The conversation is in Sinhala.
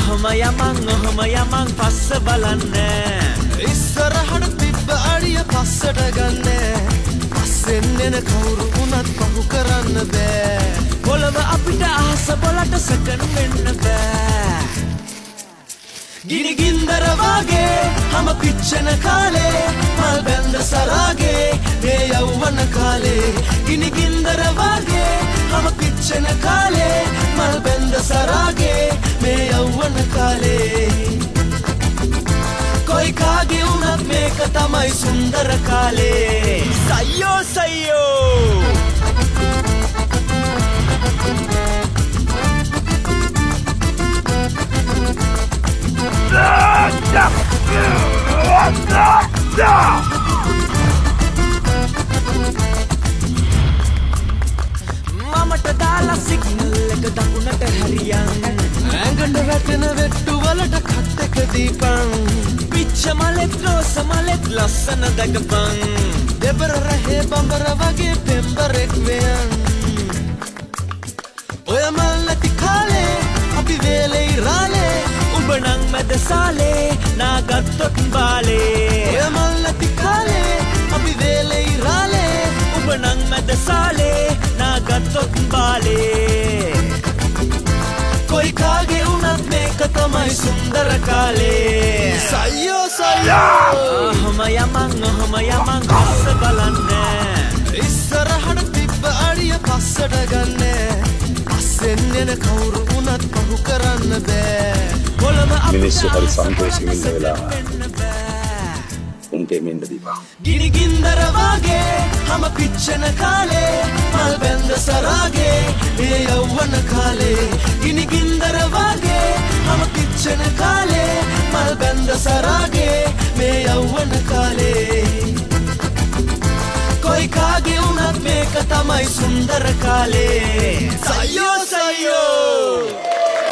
ඔහම යමන් පස්ස බලන්න ඉස්සරහට තිබ්බ අඩිය පස්සට ගන්න පස්සෙන් එන කවුරු වුණත් පහු කරන්න බෑ පොළව අපිට අහස බලට සකන් වෙන්න බෑ ගිනි ගින්දර වගේ හැම පිච්චෙන කාලේ මල් බැඳ සරාගේ මේ යෞවන කාලේ ගිනි ගින්දර වගේ හැම පිච්චෙන කාලේ මල් බැඳ සරාගේ මේ යෞවන කාලේ කොයි කාගේ වුණත් මේක තමයි සුන්දර කාලේ සයියෝ සයියෝ මමට දාලා සිග්නල් එක දකුණට හරියන් ඇඟට වැටෙන වෙට්ටු වලට කට් එක දීපන් පිච්ච මලෙත් රෝස මලෙත් ලස්සන දකපන් දෙබර රහේ බඹර වගේ පෙම්බරෙක් වෙයන් ඔය මල් නැති කාලේ අපි වේලේ ඉරාලේ උඹ නං මැද සාලේ නාගත්තොත් බාලේ ඔය මල් නැති කාලේ අපි වේලේ ඉරාලේ උඹ නං මැද සාලේ නාගත්තොත් බාලේ කොයි කාගේ වුණත් මේක තමයි සුන්දර කාලේ සයියෝ සයියෝ ඔහම යමන් පස්ස බලන්න ඉස්සරහට තිබ්බ අඩිය පස්සට ගන්න පස්සෙන් එන කවුරු වුණත් පහු කරන්න බෑ පොළව මිනිස්සු හරි සන්තෝෂයෙන් ඉන්න වෙලාව උන්ට මෙන්න දීපන් ගිනි ගින්දර වගේ හැම පිච්චෙන කාලේ මල් බැඳ සරාගේ මේ යෞවන කාලේ ගිනි ගින්දර වගේ හැම පිච්චෙන කාලේ මල් බැඳ සරාගේ මේ යෞවන කාලේ කොයි කාගේ වුණත් මේක තමයි සුන්දර කාලේ සයියෝ සයියෝ